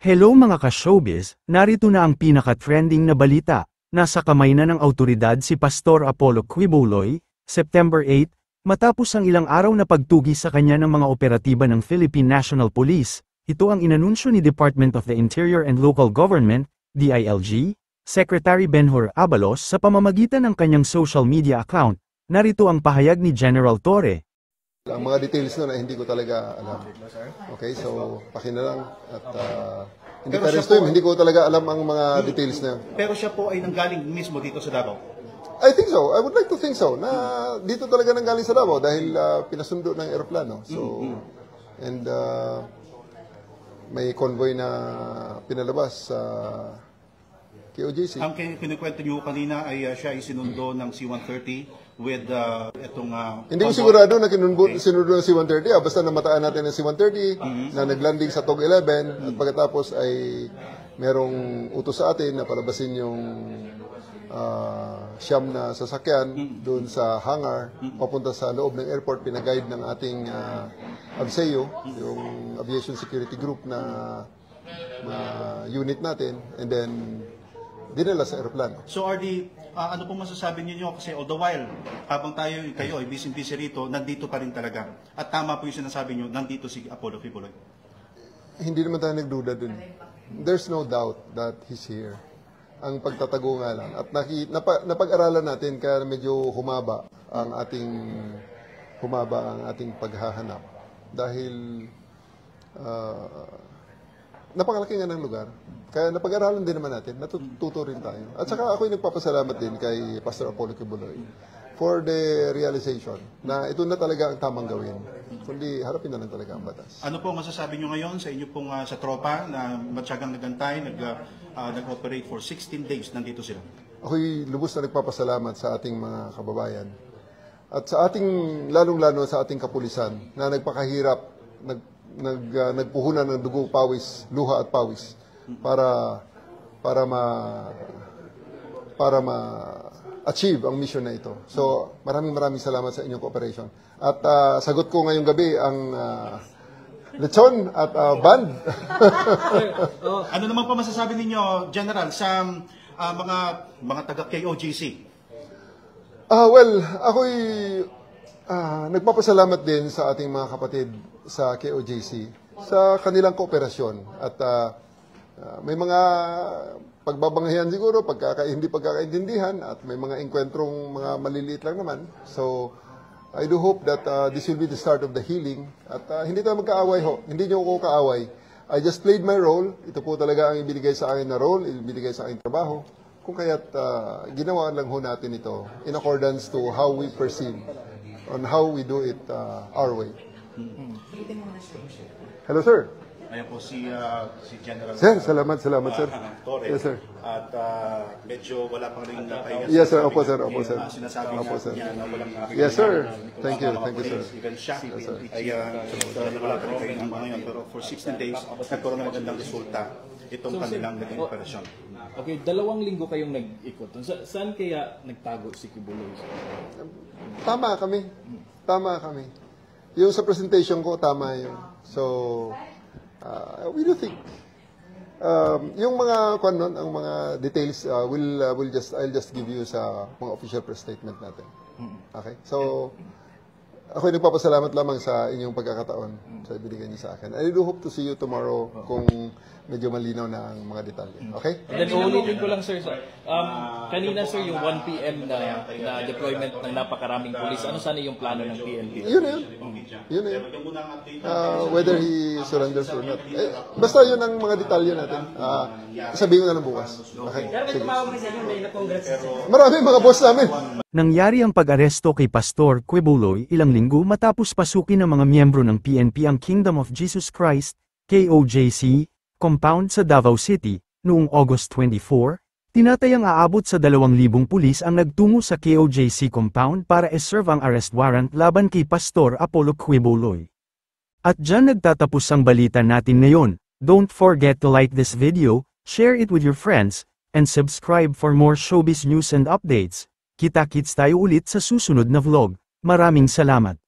Hello mga ka-showbiz, narito na ang pinaka-trending na balita. Nasa kamay na ng awtoridad si Pastor Apollo Quiboloy, September 8, matapos ang ilang araw na pagtugi sa kanya ng mga operatiba ng Philippine National Police. Ito ang inanunsyo ni Department of the Interior and Local Government, DILG, Secretary Benhur Abalos sa pamamagitan ng kanyang social media account. Narito ang pahayag ni General Torre. Ang mga details na hindi ko talaga alam. Okay, so pakinalang at hindi hindi ko talaga alam ang mga details na yun. Pero siya po ay nanggaling mismo dito sa Davao? I think so. I would like to think so. Na dito talaga nanggaling sa Davao dahil pinasundo ng eroplano. So, and may convoy na pinalabas sa KOJC. Ang kinikwento niyo kanina ay siya ay sinundo ng C-130 with itong... Hindi ko sigurado na sinundo ng C-130. Basta namataan natin ng C-130 na naglanding sa TOG 11 at pagkatapos ay merong utos sa atin na palabasin yung siyam na sasakyan doon sa hangar papunta sa loob ng airport. Pinaguide ng ating ABSEO, yung Aviation Security Group na unit natin, and then dinala sa aeroplano. So RD, ano pong masasabi niyo kasi all the while, habang kayo ay busy rito, nandito pa rin talaga. At tama po yung sinasabi niyo, nandito si Apollo Quiboloy. Hindi naman tayo nagduda dun. There's no doubt that he's here. Ang pagtatago nga lang. At napag-aralan natin kaya medyo humaba ang ating paghahanap. Dahil napakalaki nga ng lugar. Kaya napag-aralan din naman natin, natututo rin tayo. At saka ako'y nagpapasalamat din kay Pastor Apollo Quiboloy for the realization na ito na talaga ang tamang gawin. Kundi harapin na lang talaga ang batas. Ano po masasabi niyo ngayon sa inyo pong sa tropa na matyagang nagantay, nag-operate for 16 days, nandito sila? Ako'y lubos na nagpapasalamat sa ating mga kababayan. At sa ating, lalong-lalo sa ating kapulisan na nagpakahirap, nagpuhunan ng dugo, pawis, luha at pawis para ma-achieve ang mission na ito. So, maraming salamat sa inyong cooperation. At sagot ko ngayong gabi ang lechon at band. Ano naman po masasabi ninyo, General, sa mga taga-KOJC? Well, ako'y nagpapasalamat din sa ating mga kapatid sa KOJC sa kanilang kooperasyon. At may mga pagbabanghayan siguro, hindi pagkakaintindihan, at may mga engkwentrong mga maliliit lang naman. So, I do hope that this will be the start of the healing. At hindi tayo magkaaway ho. Hindi nyo ako kaaway. I just played my role. Ito po talaga ang ibinigay sa akin na role, ibinigay sa akin trabaho. Kung kaya't ginawa lang ho natin ito in accordance to how we perceive, on how we do it our way. Hello, sir. Ayan po si General. Sir, salamat sir. Torre. Yes, sir. At medyo wala pang rin pahinga. Yes, sir. Opo, sir. Sinasabi niya na walang Yes, sir. Thank you, sir. Even siya ay wala pa rin pahinga ngayon. Pero for 16 days, nagkaroon ng magandang resulta itong kanilang naging operasyon. Okay, 2 linggo kayong nag-ikot. Saan kaya nagtago si Quiboloy? Tama kami. Yung sa presentation ko, tama yun. So, we do think. Yung mga ang mga details I'll just give you sa mga official press statement natin. Okay? So, ako'y nagpapasalamat lamang sa inyong pagkakataon sa ibinigay niyo sa akin. I do hope to see you tomorrow kung medyo malinaw na ang mga detalye. Okay? And then uulitin ko lang, sir. Kanina, sir, yung 1 p.m. na deployment ng napakaraming pulis, ano sana yung plano ng PNP? Yun na yun. Whether he surrenders or not. Basta yun ang mga detalye natin. Sabihin ko na lang bukas. Okay? Sige. Marami mga boss namin. Nangyari ang pag-aresto kay Pastor Quiboloy ilang linggo matapos pasukin ng mga miyembro ng PNP ang Kingdom of Jesus Christ, KOJC, compound sa Davao City, noong August 24, tinatayang aabot sa 2,000 pulis ang nagtungo sa KOJC compound para iserve ang arrest warrant laban kay Pastor Apollo Quiboloy. At dyan nagtatapos ang balita natin ngayon. Don't forget to like this video, share it with your friends, and subscribe for more showbiz news and updates. Kita-kits tayo ulit sa susunod na vlog. Maraming salamat.